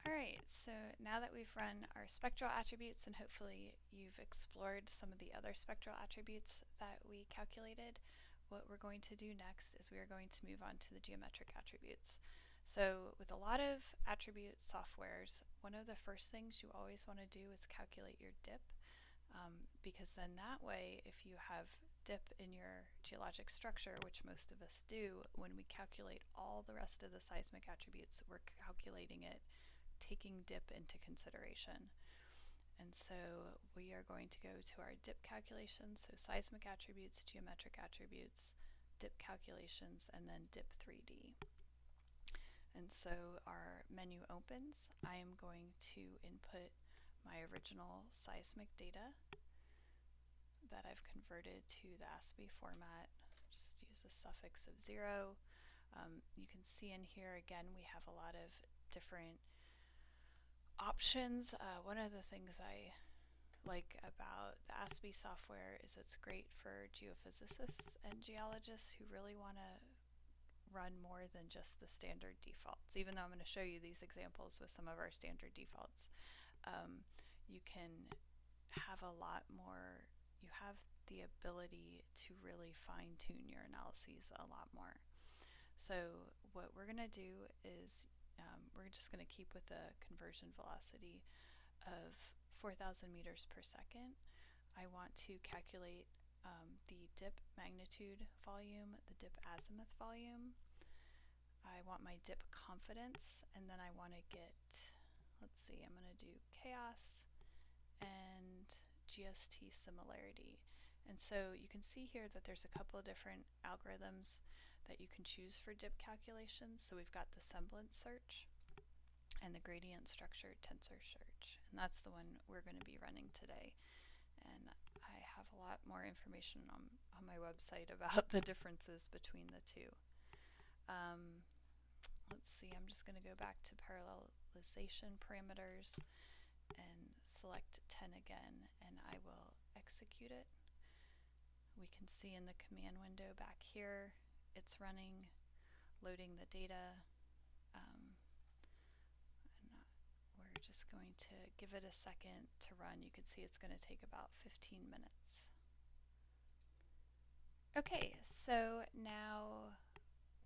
Alright, so now that we've run our spectral attributes and hopefully you've explored some of the other spectral attributes that we calculated, what we're going to do next is we are going to move on to the geometric attributes. So with a lot of attribute softwares, one of the first things you always want to do is calculate your dip, because then that way if you have dip in your geologic structure, which most of us do, when we calculate all the rest of the seismic attributes, we're calculating it taking dip into consideration. And so we are going to go to our dip calculations, so seismic attributes, geometric attributes, dip calculations, and then dip 3D. And so our menu opens. I am going to input my original seismic data that I've converted to the AASPI format. Just use a suffix of 0. You can see in here again we have a lot of different options. One of the things I like about the AASPI software is it's great for geophysicists and geologists who really want to run more than just the standard defaults. Even though I'm going to show you these examples with some of our standard defaults, you can have a lot more, you have the ability to really fine-tune your analyses a lot more. So what we're going to do is we're just going to keep with the conversion velocity of 4,000 meters per second. I want to calculate the dip magnitude volume, the dip azimuth volume. I want my dip confidence, and then I want to get, let's see, I'm going to do chaos and GST similarity. And so you can see here that there's a couple of different algorithms that you can choose for dip calculations. So we've got the semblance search and the gradient structure tensor search, and that's the one we're going to be running today. And I have a lot more information on my website about the differences between the two. Let's see, I'm just going to go back to parallelization parameters and select 10 again, and I will execute it. We can see in the command window back here, it's running, loading the data. We're just going to give it a second to run. You can see it's going to take about 15 minutes. Okay, so now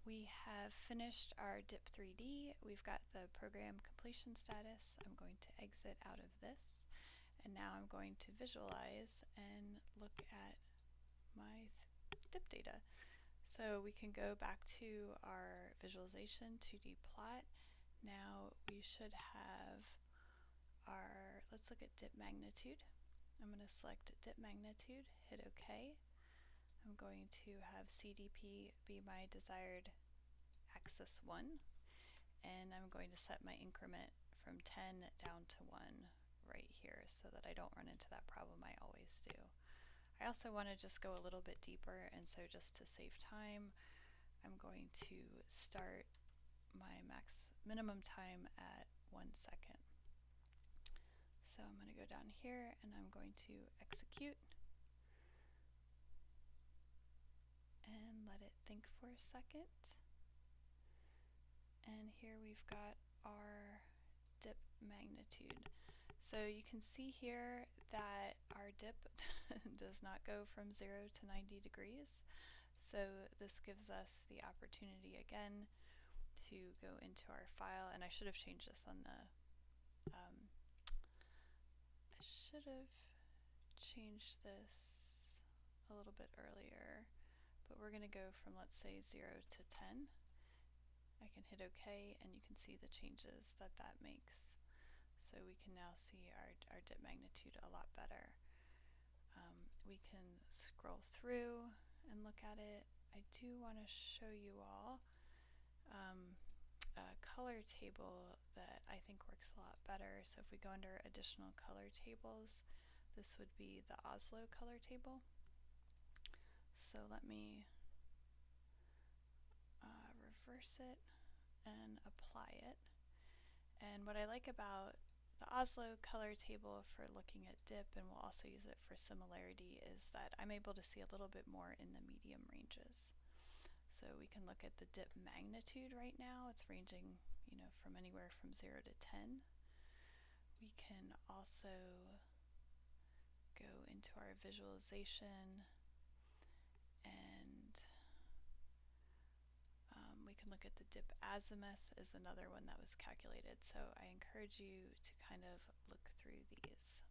we have finished our dip 3D. We've got the program completion status. I'm going to exit out of this, and now I'm going to visualize and look at my dip data. So we can go back to our visualization 2D plot. Now we should have our, let's look at dip magnitude. I'm going to select dip magnitude, hit OK. I'm going to have CDP be my desired axis 1, and I'm going to set my increment from 10 down to 1 right here so that I don't run into that problem I always do. I also want to just go a little bit deeper, and so just to save time, I'm going to start my minimum time at 1 second. So I'm going to go down here and I'm going to execute and let it think for a second. And here we've got our dip magnitude. So you can see here that our dip does not go from 0 to 90 degrees. So this gives us the opportunity again to go into our file, and I should have changed this on the I should have changed this a little bit earlier, but we're going to go from, let's say, 0 to 10. I can hit OK, and you can see the changes that that makes. So we can now see our dip magnitude a lot better. We can scroll through and look at it. I do want to show you all a color table that I think works a lot better. So if we go under additional color tables, this would be the Oslo color table. So let me reverse it and apply it. And what I like about the Oslo color table for looking at dip, and we'll also use it for similarity, is that I'm able to see a little bit more in the medium ranges. So we can look at the dip magnitude right now. It's ranging, from anywhere from 0 to 10. We can also go into our visualization, and we can look at the dip azimuth is another one that was calculated. So I encourage you to kind of look through these.